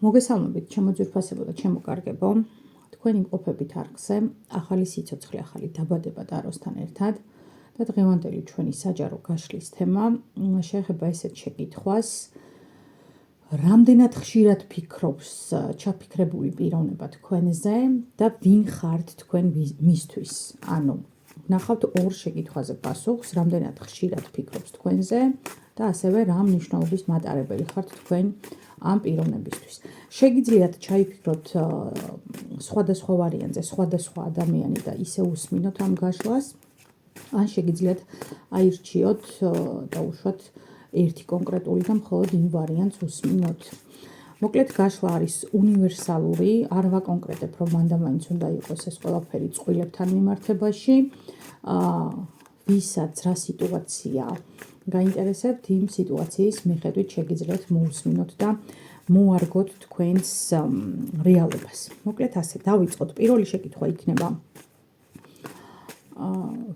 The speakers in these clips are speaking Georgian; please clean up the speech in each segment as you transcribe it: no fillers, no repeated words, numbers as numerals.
მოგესალმებით, ჩემო ძვირფასებო და ჩემო კარგებო. თქვენ იმყოფებით არხზე, ახალი სიცოცხლე, ახალი დაბადება ტაროსთან ერთად და დღევანდელი ჩვენი საჯარო გაშლის თემა შეეხება ესეთ შეკითხვას, რამდენად ხშირად ფიქრობს ჩაფიქრებული პიროვნება თქვენზე და ვინ ხართ თქვენ მისთვის. ანუ ნახავთ ორ შეკითხვაზე პასუხს, რამდენად ხშირად ფიქრობს თქვენზე და ასევე რა მნიშვნელობის მატარებელი ხართ თქვენ ამ პიროვნებისთვის. შეგიძლიათ ჩაიფიქროთ სხვადასხვა ვარიანტზე, სხვადასხვა ადამიანი და ისე უსმინოთ ამ გაშლას, ან შეგიძლიათ აირჩიოთ და უშვათ ერთი კონკრეტული და მხოლოდ იმ ვარიანტს უსმინოთ. მოკლედ გაშლა არის უნივერსალური, არ ვაკონკრეტებ, რომ მანდა მაინც უნდა იყოს ეს ყველაფერი წყვილებთან მიმართებაში, ვისაც რა სიტუაცია გაინტერესებთ, იმ სიტუაციის მიხედვით შეგიძლიათ მოусმინოთ და მოარგოთ თქვენს რეალობას. მოკლედ ასე, დავიწყოთ. პირველი შეკითხვა იქნება,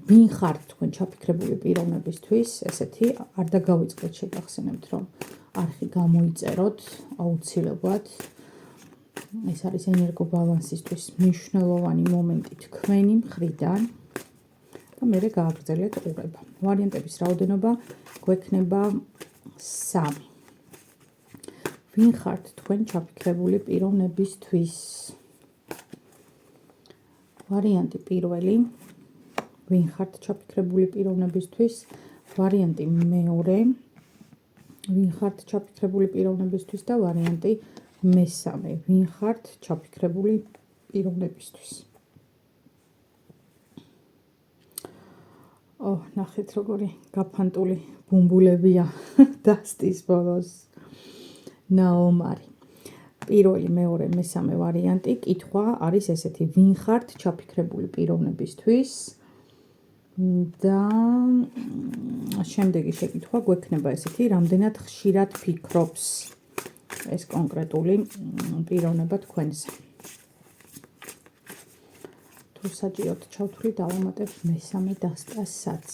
ვინ ხართ თქვენ ჩაფიქრებული პიროვნებისთვის, ესეთი, არ დაგავიწყდეთ, შეგახსენებთ, რომ არხი გამოიწეროთ, აუცილებლად. ეს არის ენერგობალანსისთვის მნიშვნელოვანი მომენტი თქვენი მხრიდან. და მერე გააგრძელეთ ყურება. ვარიანტების რაოდენობა გვექნება 3. ვინ ხართ თქვენ ჩაფიქრებული პიროვნებისთვის? ვარიანტი პირველი, ვინ ხართ ჩაფიქრებული პიროვნებისთვის? ვარიანტი მეორე, ვინ ხართ ჩაფიქრებული პიროვნებისთვის და ვარიანტი მესამე, ვინ ხართ ჩაფიქრებული პიროვნებისთვის? ნახეთ როგორი გაფანტული ბუმბულებია დასტის ბოლოს. ნაომარი. პირველი, მეორე, მესამე ვარიანტი, კითხვა არის ესეთი, ვინ ხართ ჩაფიქრებული პიროვნებისთვის და შემდეგი შეკითხვა გვექნება ესეთი, რამდენად ხშირად ფიქრობს ეს კონკრეტული პიროვნება თქვენზე. თუ საჭიროდ ჩავთვლი, დავამატებ მესამე დასტასაც.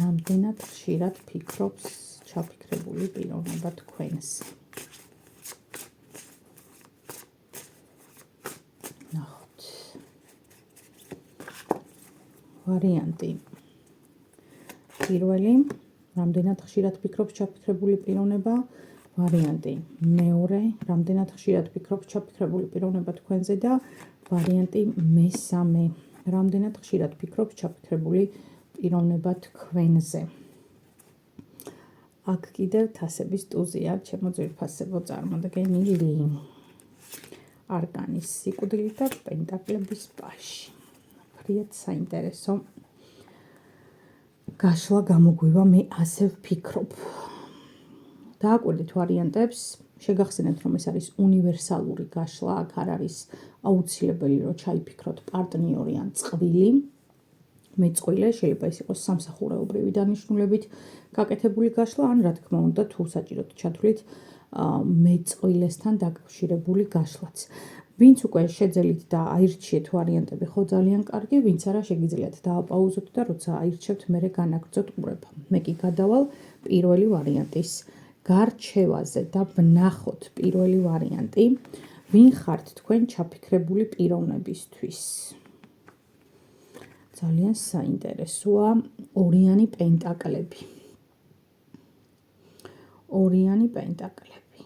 რამდენად ხშირად ფიქრობს ჩაფიქრებული პიროვნება თქვენზე. ნახოთ. ვარიანტი პირველი, რამდენად ხშირად ფიქრობს ჩაფიქრებული პიროვნება, ვარიანტი მეორე, რამდენად ხშირად ფიქრობს ჩაფიქრებული პიროვნება თქვენზე და ვარიანტი მესამე, რამდენად ხშირად ფიქრობს ჩაფიქრებული პიროვნება თქვენზე. აქ კიდევ თასების ტუზია, ჩემო ძვირფასებო წარმოდგენილი. არკანის სიკვდილი და პენტაკლების პაში. ფრიად საინტერესო გაშლა გამოგვივა, მე ასე ვფიქრობ. დააკვირდით ვარიანტებს, შეგახსენებთ, რომ ეს არის უნივერსალური გაშლა, აქ არ არის აუცილებელი, რომ ჩაიფიქროთ პარტნიორი ან წყვილი. მეწყვილე შეიძლება ეს იყოს სამსახურეობრივი დანიშნულებით გაკეთებული გაშლა, ან რა თქმა უნდა, თუ საჭიროდ ჩათვლით მეწყვილესთან დაკავშირებული გაშლაც. ვინც უკვე შეძელით და აირჩიეთ ვარიანტები, ხო ძალიან კარგი, ვინც არა შეგიძლიათ დააპაუზოთ და როცა აირჩევთ, მერე განაგრძოთ ყურება. მე კი გადავალ პირველი ვარიანტის გარჩევაზე და ვნახოთ პირველი ვარიანტი, ვინ ხართ თქვენ ჩაფიქრებული პიროვნებისთვის. ძალიან საინტერესოა, ორიანი პენტაკლები. ორიანი პენტაკლები.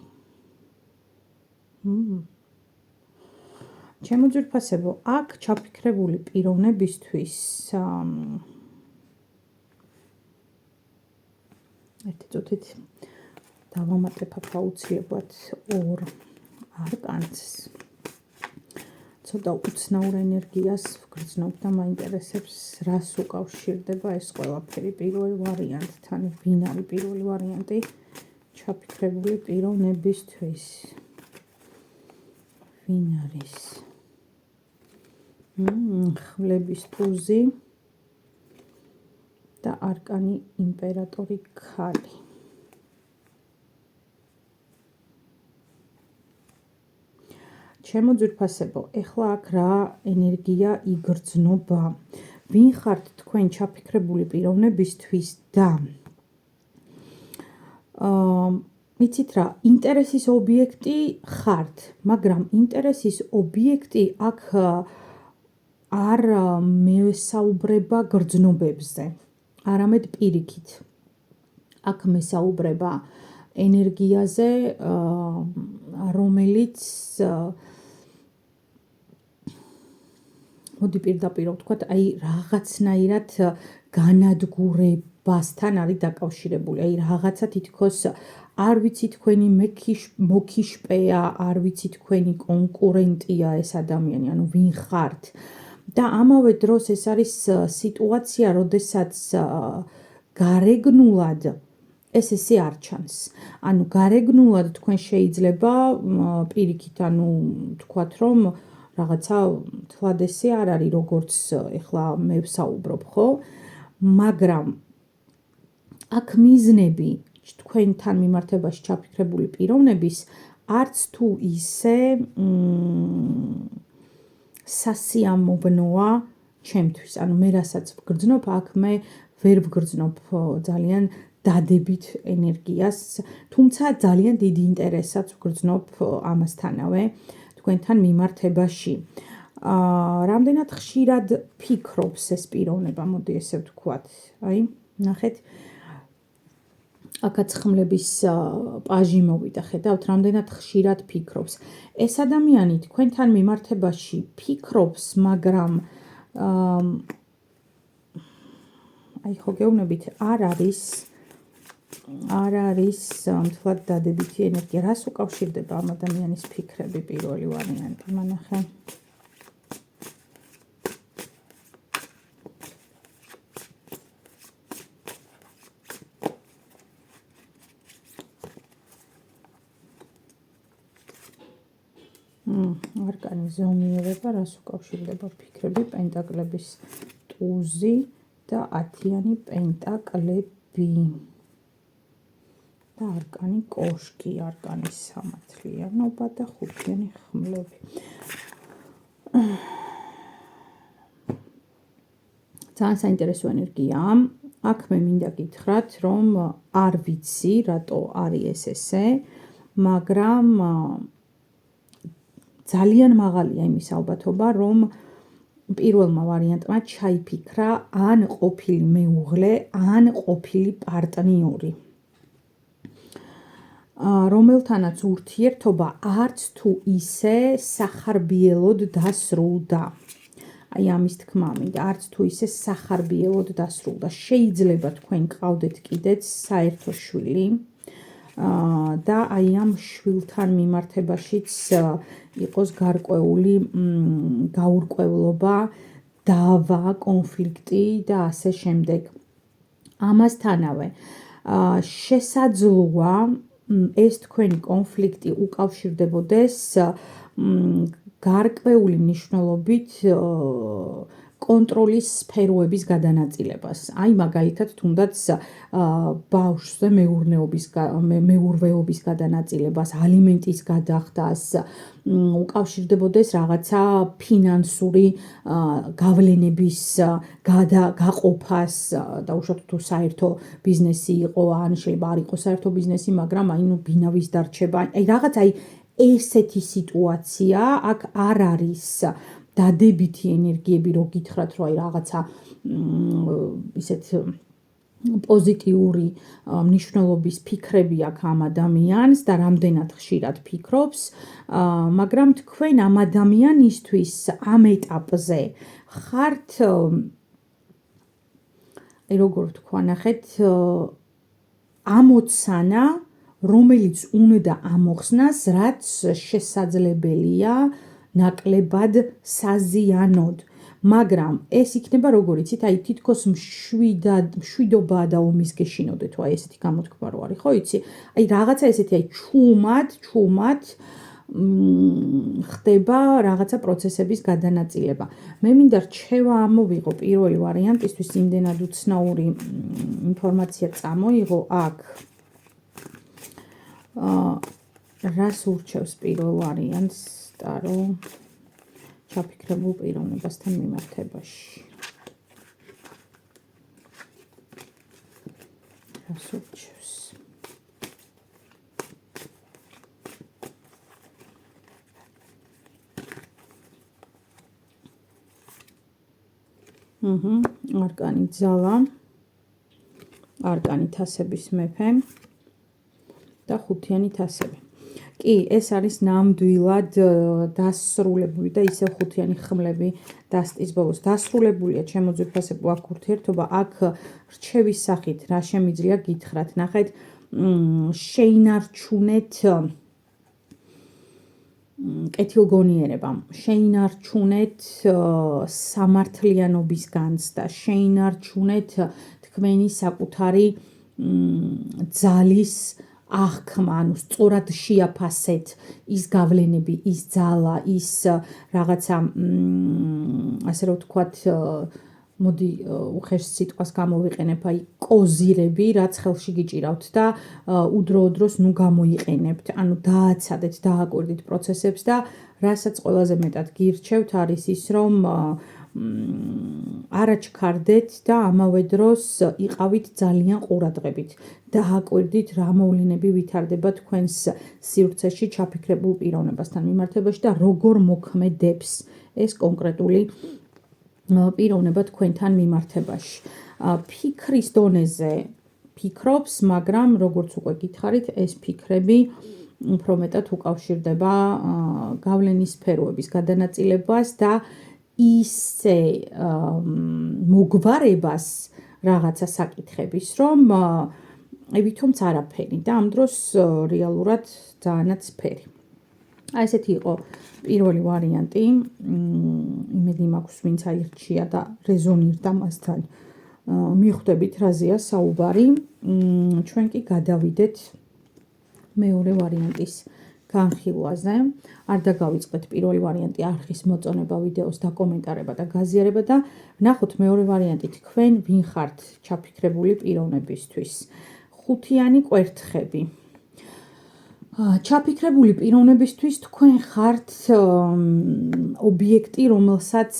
ჩემო ძვირფასებო, აქ ჩაფიქრებული პიროვნებისთვის ერთი წუთით დავამატებ აქ აუცილებლად ორ არკანს. ცოტა უცნაურ ენერგიას ვგრძნობ და მაინტერესებს, რას უკავშირდება ეს ყველაფერი პირველ ვარიანტთან. ვინ არის პირველი ვარიანტი ჩაფიქრებული პიროვნებისთვის? ვინ არის? ხვლების ტუზი და არკანი იმპერატორი ქალი. ჩემო ძვირფასებო, ეხლა აქ რა ენერგია იგრძნობა? ვინ ხართ თქვენ ჩაფიქრებული პიროვნებისთვის და იცით რა, ინტერესის ობიექტი ხართ, მაგრამ ინტერესის ობიექტი აქ არ მესაუბრება გრძნობებზე, არამედ პირიქით. აქ მესაუბრება ენერგიაზე, რომელიც მოდი პირდაპირ ვთქვათ, აი რაღაცნაირად განადგურებასთან არის დაკავშირებული. აი რაღაცა თითქოს არ ვიცი თქვენი მოქიშპეა, არ ვიცი თქვენი კონკურენტია ეს ადამიანი, ანუ ვინ ხართ. და ამავე დროს ეს არის სიტუაცია, როდესაც გარეგნულად ესე არ ჩანს. ანუ გარეგნულად თქვენ შეიძლება პირიქით, ანუ თქვათ, რომ რაღაცა თლად ესე არ არის, როგორც ეხლა მე ვსაუბრობ, ხო? მაგრამ აქ მიზნები თქვენთან მიმართებაში ჩაფიქრებული პიროვნების არც თუ ისე სასიამოვნოა ჩემთვის. ანუ მე რასაც ვგრძნობ, აქ მე ვერ ვგრძნობ ძალიან დადებით ენერგიას, თუმცა ძალიან დიდი ინტერესსაც ვგრძნობ ამასთანავე თქვენთან მიმართებაში. რამდენად ხშირად ფიქრობს ეს პიროვნება, მოდი ესე ვთქვათ. აი, ნახეთ. აქაც ხმლების პაჟი მოვიდა, ხედავთ, რამდენად ხშირად ფიქრობს. ეს ადამიანი თქვენთან მიმართებაში ფიქრობს, მაგრამ აი ხო გეუბნებით, არ არის მთლად დადებითი ენერგია. რას უკავშირდება ამ ადამიანის ფიქრები პირველი ვარიანტი? მანახე. არკანი ზომიერება, რას უკავშირდება ფიქრები, პენტაკლების ტუზი და 10-იანი პენტაკლები. და არკანი კოშკი, არკანის სამართლიანობა და 5-იანი ხმლები. ძალიან საინტერესო ენერგიაა. აქ მე მინდა გითხრათ, რომ არ ვიცი, რატო არის ესე, მაგრამ ძალიან მაღალია იმის ალბათობა, რომ პირველმა ვარიანტმა ჩაიფიქრა ან ყოფილი მეუღლე, ან ყოფილი პარტნიორი, რომელთანაც ურთიერთობა არც თუ ისე სახარბიელოდ დასრულდა. აი ამის თქმა მინდა, არც თუ ისე სახარბიელოდ დასრულდა. შეიძლება თქვენ გყავდეთ კიდეც საერთო შვილი და აი ამ შვილთან მიმართებაშიც იყოს გარკვეული გაურკვევლობა, დავა, კონფლიქტი და ასე შემდეგ. ამასთანავე შესაძლოა ეს თქვენი კონფლიქტი უკავშირდებოდეს გარკვეული მნიშვნელობით კონტროლის სფეროების გადანაწილებას. აი მაგალითად თუნდაც ბავშვზე მეურვეობის გადანაწილებას, ალიმენტის გადახდას, უკავშირდებოდეს რაღაცა ფინანსური გავლენების გაყოფას, დაუშვათ თუ საერთო ბიზნესი იყო, ან შეიძლება არ იყოს საერთო ბიზნესი, მაგრამ აი ბინავის დარჩება, აი რაღაც აი ესეთი სიტუაცია აქ არ არის დადებითი ენერგიები, რო გითხრათ, რომ აი რაღაცა ისეთ პოზიტიური მნიშვნელობის ფიქრები აქვს ამ ადამიანს და რამდენად ხშირად ფიქრობს, მაგრამ თქვენ ამ ადამიანისთვის ამ ეტაპზე ხართ, აი როგორ ვთქვა, ნახეთ, ამოცანა, რომელიც უნდა ამოხსნას, რაც შესაძლებელია ნაკლებად საზიანოდ. მაგრამ ეს იქნება როგორ იცით, აი თითქოს მშვიდობაა და ომის გეშინოდეთ, აი ესეთი გამოთქმა რო არის, ხო იცი? აი რაღაცა ესეთი, აი ჩუმად ხდება რაღაცა პროცესების გადანაწილება. მე მინდა რჩევა ამოვიღო პირველი ვარიანტისთვის, იმდენად უცნაური ინფორმაცია წამოიღო აქ. რას ურჩევს პირველ ვარიანტს ტარო ჩაფიქრებულ პიროვნებასთან მიმართებაში? რას ურჩევს? არკანი ძალა, არკანი თასების მეფე და ხუთიანი თასები. კი, ეს არის ნამდვილად დასრულებული და ისევ ხუთიანი ხმლები დასტის ბოლოს. დასრულებულია ჩემო ძვირფასებო აქ ურთიერთობა, აქ რჩევის სახით რა შემიძლია გითხრათ. ნახეთ, შეინარჩუნეთ კეთილგონიერება, შეინარჩუნეთ სამართლიანობის განცდა, შეინარჩუნეთ თქვენი საკუთარი ძალის აღქმა, ანუ სწორად შეაფასეთ ის გავლენები, ის ძალა, ის რაღაცა, ასე რომ ვთქვათ, მოდი უხეშ სიტყვას გამოვიყენებ, აი კოზირები, რაც ხელში გიჭირავთ და უდროო დროს ნუ გამოიყენებთ, ანუ დააცადეთ, დააკვირდით პროცესებს და რასაც ყველაზე მეტად გირჩევთ არის ის, რომ არაჩქარდეთ და ამავე დროს იყავით ძალიან ყურადღებით. დააკვირდით რა მოვლენები ვითარდება თქვენს სივრცეში ჩაფიქრებულ პიროვნებასთან მიმართებაში და როგორ მოქმედებს ეს კონკრეტული პიროვნება თქვენთან მიმართებაში. ფიქრის დონეზე ფიქრობს, მაგრამ როგორც უკვე გითხარით, ეს ფიქრები უფრო მეტად უკავშირდება გავლენის სფეროების გადანაწილებას და ისე მოგვარებას რაღაცა საკითხების, რომ ვითომც არაფერი და ამ დროს რეალურად ძალიანაც ფერი. აი ესეთი იყო პირველი ვარიანტი. იმედი მაქვს, ვინც აირჩია და რეზონირდა მასთან, მიხვდებით რაზეა საუბარი. ჩვენ კი გადავიდეთ მეორე ვარიანტის განხილვაზე. არ დაგავიწყეთ პირველი ვარიანტი არხის მოწონება, ვიდეოს დაკომენტარება და გაზიარება და ვნახოთ მეორე ვარიანტი თქვენ ვინ ხართ ჩაფიქრებული პიროვნებისთვის. ხუთიანი კვერთხები. ჩაფიქრებული პიროვნებისთვის თქვენ ხართ ობიექტი, რომელსაც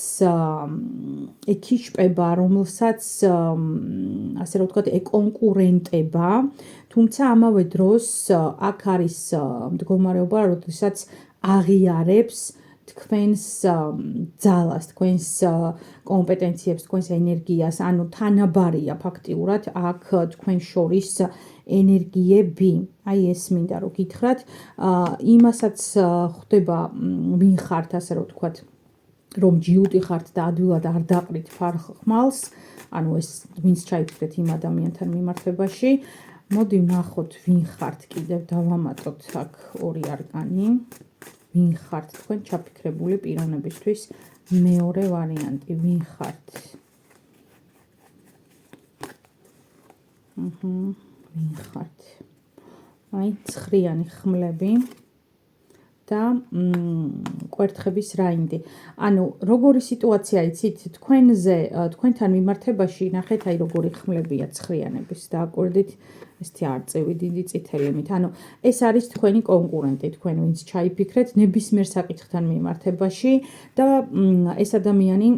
ეკიშპება, რომელსაც ასე რომ ვთქვათ, ეკონკურენტება, თუმცა ამავე დროს აქ არის მდგომარეობა, როდესაც აღიარებს თქვენს ძალას, თქვენს კომპეტენციებს, თქვენს ენერგიას, ანუ თანაბარია ფაქტიურად აქ თქვენ შორის ენერგიები. აი ეს მინდა რომ გითხრათ, იმასაც ხვდება ვინ ხართ, ასე რომ ვთქვათ, რომ ჯიუტი ხართ და ადვილად არ დაყრით ფარხმალს, ანუ ეს ვინც ჩაიფიქრეთ იმ ადამიანთან მიმართებაში. მოდი ვნახოთ ვინ ხართ, კიდევ დავამატოთ აქ ორი არკანი. ვინ ხართ თქვენ ჩაფიქრებული პიროვნებისთვის მეორე ვარიანტი, ვინ ხართ? ვინ ხართ? აი, ცხრიანი ხმლები და კვერთხების რაინდი. ანუ როგორი სიტუაცია იცით თქვენთან მიმართებაში, ნახეთ აი როგორი ხმლებია ცხრიანების, დააკვირდით ესეთი არწივი დიდი წითელებით. ანუ ეს არის თქვენი კონკურენტი, თქვენ ვინც ჩაიფიქრეთ ნებისმიერ საკითხთან მიმართებაში და ეს ადამიანი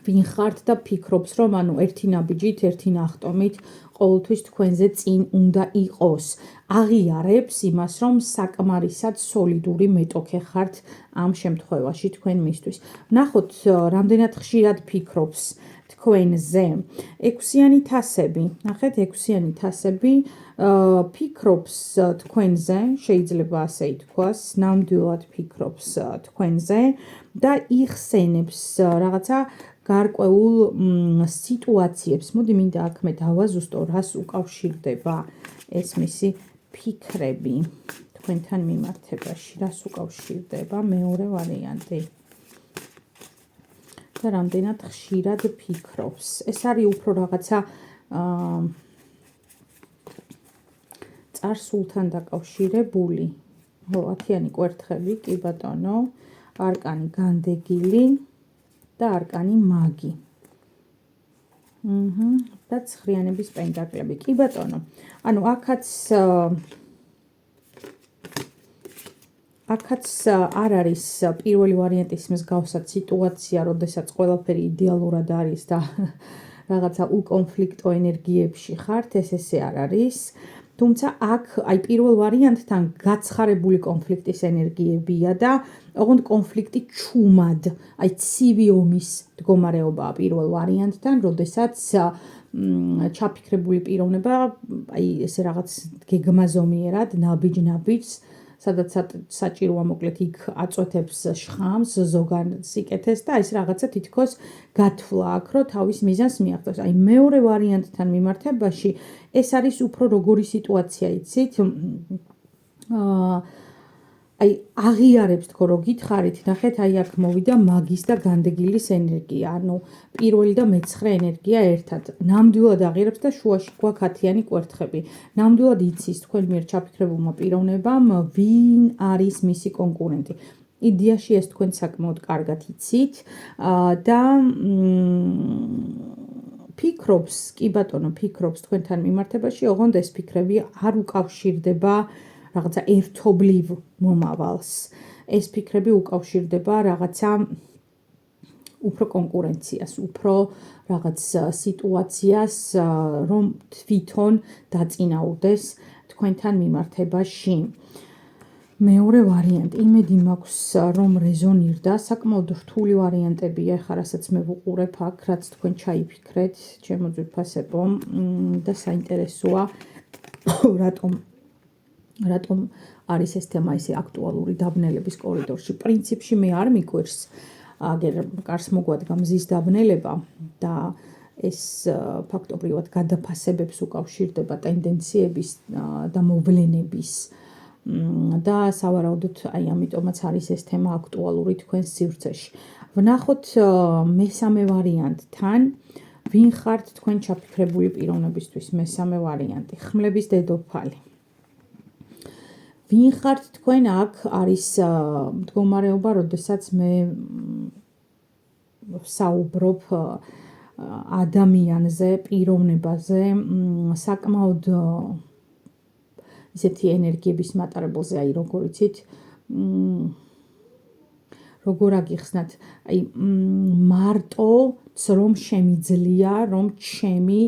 ვინ ხართ და ფიქრობს, რომ ანუ ერთი ნაბიჯით, ერთი ნახტომით ყოველთვის თქვენზე წინ უნდა იყოს. აღიარებს იმას, რომ საკმარისად სოლიდური მეტოქე ხართ ამ შემთხვევაში თქვენ მისთვის. ვნახოთ, რამდენად ხშირად ფიქრობს თქვენზე. ექვსიანი თასები. ნახეთ, ექვსიანი თასები ფიქრობს თქვენზე, შეიძლება ასე ითქვას, ნამდვილად ფიქრობს თქვენზე და იხსენებს რაღაცა გარკვეულ სიტუაციებს. მოდი მინდა აქ მე დავაზუსტო, რას უკავშირდება ეს მისი ფიქრები თქვენთან მიმართებაში, რას უკავშირდება მეორე ვარიანტი. და რამდენად ხშირად ფიქრობს. ეს არის უფრო რაღაცა წარსულთან დაკავშირებული. 10-იანი კვერთხები, კი ბატონო, არკანი განდეგილი და არკანი მაგი. და ცხრიანების პენტაკლები. კი ბატონო. ანუ აქაც არ არის პირველი ვარიანტის მსგავსად სიტუაცია, როდესაც ყველაფერი იდეალურად არის და რაღაცა უკონფლიქტო ენერგიებში ხართ, ეს ესე არ არის. თუმცა აქ აი პირველ ვარიანტთან გაცხარებული კონფლიქტის ენერგიებია და ოღონდ კონფლიქტი ჩუმად, აი ცივი ომის მდგომარეობაა პირველ ვარიანტთან, როდესაც ჩაფიქრებული პიროვნება, აი ესე რაღაც გეგმაზომიერად, ნაბიჯ-ნაბიჯს, სადაც საჭიროა მოკლედ იქ აწვეთებს შხამს, ზოგან სიკეთეს და ეს რაღაცა თითქოს გათვლა აქ, რომ თავის მიზანს მიაღწევს. აი მეორე ვარიანტთან მიმართებაში ეს არის უფრო როგორი სიტუაცია, იცით? აი აღიარებს თქო რო გითხარით, ნახეთ, აი აქ მოვიდა მაგის და განდეგილის ენერგია, ანუ პირველი და მეცხრე ენერგია ერთად. ნამდვილად აღიარებს და შუაში გვაქვს ათიანი კვერთხები. ნამდვილად იცის თქვენ მიერ ჩაფიქრებულმა პიროვნებამ ვინ არის მისი კონკურენტი. იდეაში ეს თქვენ საკმაოდ კარგად იცით და ფიქრობს, კი ბატონო, ფიქრობს თქვენთან მიმართებაში, ოღონდ ეს ფიქრები არ უკავშირდება რაღაცა ერთობლივ მომავალს. ეს ფიქრები უკავშირდება რაღაცა უფრო კონკურენციას, უფრო რაღაც სიტუაციას, რომ თვითონ დაწინაურდეს თქვენთან მიმართებაში. მეორე ვარიანტი, იმედი მაქვს, რომ რეზონირდა, საკმაოდ რთული ვარიანტებია, ხა რასაც მე ვუყურებ აქ, რაც თქვენ ჩაიფიქრეთ, ჩემო ძვირფასებო და საინტერესოა, რატომ არის ეს თემა ისე აქტუალური დაბნელების კორიდორში. პრინციპში მე არ მიკვირს, აგერ კარს მოგვადგა მზის დაბნელება და ეს ფაქტობრივად გადაფასებებს უკავშირდება ტენდენციების და მოვლენების და სავარაუდოდ აი ამიტომაც არის ეს თემა აქტუალური თქვენს სივრცეში. ვნახოთ მესამე ვარიანტთან, ვინ ხართ თქვენ ჩაფიქრებული პიროვნებისთვის მესამე ვარიანტი, ხმლების დედოფალი. ვინ ხართ თქვენ აქ არის მდგომარეობა, როდესაც მე საუბრობ ადამიანზე, პიროვნებაზე, საკმაოდ ისეთი ენერგიების მატარებელზე, აი როგორ იცით, როგორ აგიხსნათ, აი მარტოც რომ შემიძლია, რომ ჩემი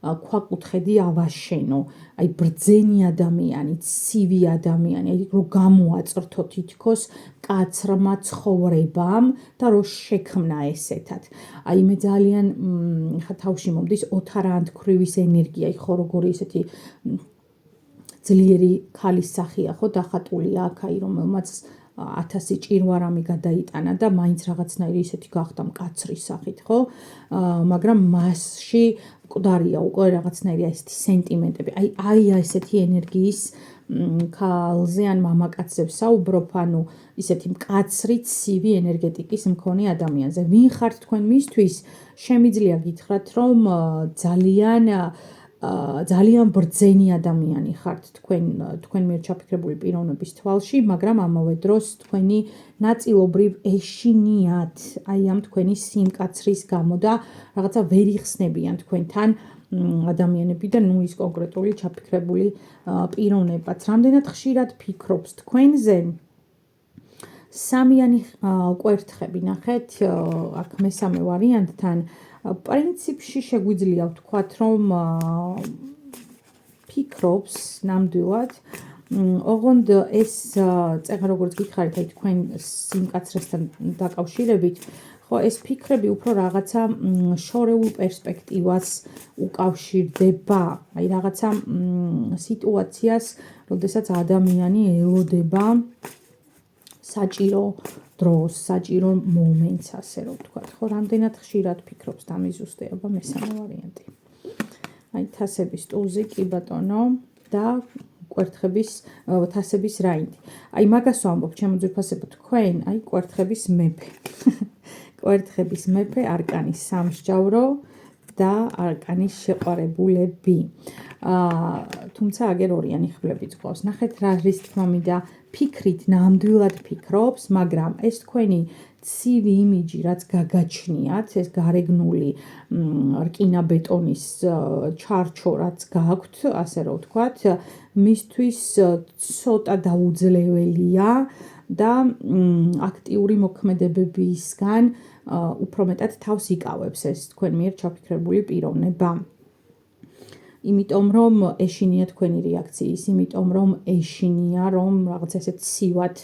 ქვაკუთხედი ავაშენო, აი ბრძენი ადამიანი, ცივი ადამიანი, აი რომ გამოაწრთო თითქოს კაცრმა ცხოვრებამ და რომ შექმნა ესეთად. აი მე ძალიან ხა თავში მომდის ოთარაანთქვრივის ენერგია, ხო როგორი ესეთი ძლიერი ქალის სახეა, ხო დახატულია აქ, აი რომელმაც 1000 ჭირვარამი გადაიტანა და მაინც რაღაცნაირი ისეთი გახდა მკაცრი სახით, ხო? მაგრამ მასში მკვდარია უკვე რაღაცნაირი ესეთი სენტიმენტები. აი ესეთი ენერგიის ქალზე ან მამაკაცზე საუბრობ, ანუ ისეთი მკაცრი, ცივი ენერგეტიკის მქონე ადამიანზე. ვინ ხართ თქვენ მისთვის? შემიძლია გითხრათ, რომ ძალიან ბრძენი ადამიანი ხართ თქვენ მიერ ჩაფიქრებული პიროვნების თვალში, მაგრამ ამავე დროს თქვენი ნაწილობრივ ეშინიათ აი ამ თქვენი სიმკაცრის გამო და რაღაცა ვერ იხსნებიან თქვენთან ადამიანები და ნუ ის კონკრეტული ჩაფიქრებული პიროვნებაც. რამდენად ხშირად ფიქრობს თქვენზე? სამიანი კვერთხები, ნახეთ, აქ მესამე ვარიანტთან პრინციპში შეგვიძლია ვთქვათ, რომ ფიქრობს ნამდვილად, ოღონდ ეს წეგა როგორც გითხარით, აი თქვენ სიმკაცრესთან დაკავშირებით, ხო ეს ფიქრები უფრო რაღაცა შორეულ პერსპექტივას უკავშირდება, აი რაღაცა სიტუაციას, როდესაც ადამიანი ელოდება საჭირო დროს, საჭირო მომენტს, ასე რომ ვთქვათ, ხო, რამდენად ხშირად ფიქრობს დამიზუსტება მესამე ვარიანტი. აი თასების ტუზი, კი ბატონო, და კვერთხების თასების რაინდი. აი მაგას ვამბობ, ჩემო ძვირფასებო, თქვენ, აი კვერთხების მეფე. კვერთხების მეფე, არკანის სამსჯავრო და არკანის შეყვარებულები. თუმცა აგერ ორიანი ხმლებიც გვყავს. ნახეთ რა არის თქმა მინდა, ფიქრით ნამდვილად ფიქრობს, მაგრამ ეს თქვენი ცივი იმიჯი, რაც გაგაჩნიათ, ეს გარეგნული რკინა-ბეტონის ჩარჩო, რაც გაქვთ, ასე რომ ვთქვათ, მისთვის ცოტა დაუძლებელია და აქტიური მოქმედებებისგან უფრო მეტად თავს იკავებს ეს თქვენ მიერ ჩაფიქრებული პიროვნება. იმიტომ რომ ეშინია თქვენი რეაქციის, იმიტომ რომ ეშინია რომ რაღაც ესეთ ცივად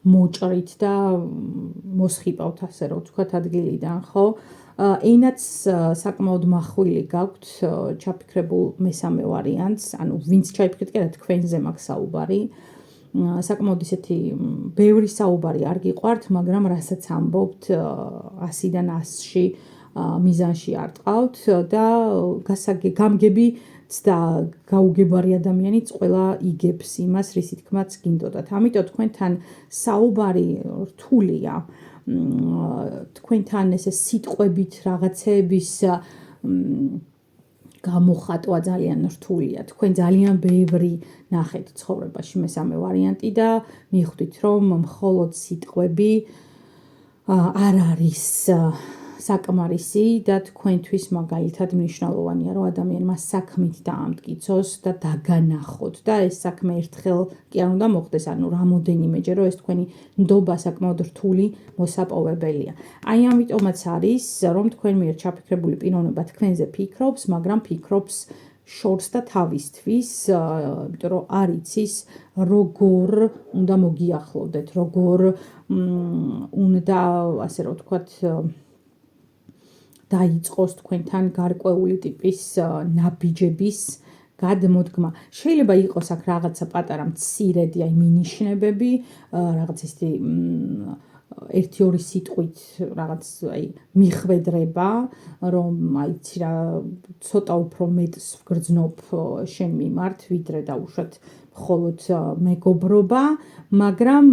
მოჭრით და მოსხიპავთ ასე რომ ვთქვათ ადგილიდან, ხო? ენაც საკმაოდ მახვილი გაქვთ ჩაფიქრებულ მესამე ვარიანტს, ანუ ვინც ჩაიფიქრეთ კი არა თქვენზე მაქვს საუბარი. საკმაოდ ისეთი ბევრი საუბარი არ გიყვართ, მაგრამ რასაც ამბობთ 100-დან 100-ში მიზანში არ ტყავთ და გამგებიც და გაუგებარი ადამიანიც ყველა იგებს იმას, რისი თქმაც გინდოდათ. ამიტომ თქვენთან საუბარი რთულია. თქვენთან ესე სიტყვებით რაღაცეების გამოხატვა ძალიან რთულია. თქვენ ძალიან ბევრი ნახეთ ცხოვრებაში მესამე ვარიანტი და მიხვდით რომ მხოლოდ სიტყვები არ არის საკმარისი და თქვენთვის მაგალითად მნიშვნელოვანია რომ ადამიანმა საქმით დაამტკიცოს და დაგანახოთ და ეს საქმე ერთხელ კი არ უნდა მოხდეს, ანუ რამოდენიმეჯერ რომ ეს თქვენი ნდობა საკმაოდ რთული მოსაპოვებელია. აი ამიტომაც არის რომ თქვენ მიერ ჩაფიქრებული პიროვნება თქვენზე ფიქრობს, მაგრამ ფიქრობს შორს და თავისთვის, იმიტომ რომ არ იცის როგორ უნდა მოგიახლოვდეთ, როგორ უნდა ასე რომ ვთქვათ დაიწყოს თქვენთან გარკვეული ტიპის ნაბიჯების გადმოდგმა. შეიძლება იყოს აქ რაღაცა პატარა მცირედი, აი მინიშნებები, რაღაც ისეთი 1-2 სიტყვით რაღაც აი მიხვედრება, რომ აიცი რა ცოტა უფრო მეტს ვგრძნობ შენ მიმართ, ვიდრე დაუშვათ მხოლოდ მეგობრობა, მაგრამ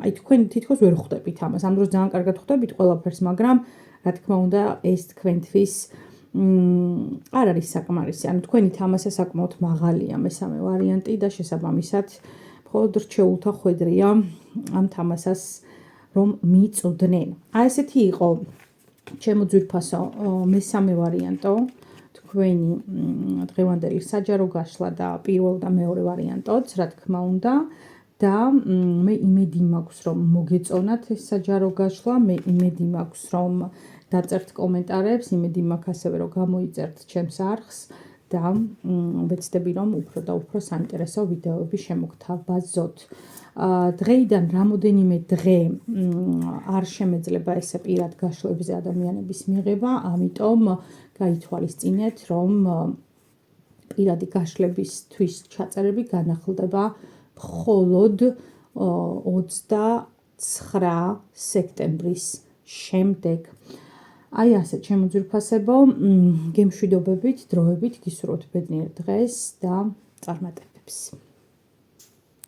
აი თქვენ თითქოს ვერ ხვდებით ამას. ამ დროს ძალიან კარგად ხვდებით ყველაფერს, მაგრამ რა თქმა უნდა ეს თქვენთვის არ არის საკმარისი. ანუ თქვენი თამასა საკმაოდ მაღალია მესამე ვარიანტი და შესაბამისად მხოლოდ რჩეულთა ხვედრია ამ თამასას რომ მიწვდნენ. აი ესეთი იყო ჩემო ძვირფასო მესამე ვარიანტო, თქვენი დღევანდელი საჯარო გაშლა და პირველ და მეორე ვარიანტოც, რა თქმა უნდა. და მე იმედი მაქვს რომ მოგეწონათ ეს საჯარო გაშლა, მე იმედი მაქვს რომ დაწერთ კომენტარებს, იმედი მაქვს ასევე რომ გამოიწერთ ჩემს არხს და ვეცდები რომ უფრო და უფრო საინტერესო ვიდეოები შემოგთავაზოთ. დღეიდან რამოდენიმე დღე არ შემეძლება ესე პირად გაშლებზე ადამიანების მიღება, ამიტომ გაითვალისწინეთ რომ პირადი გაშლებისთვის ჩაწერები განახლდება მხოლოდ 29 სექტემბრის შემდეგ. აი ასე ჩემო ძვირფასებო, გემშვიდობებით, დროებით, გისურვებთ ბედნიერ დღეს და წარმატებებს.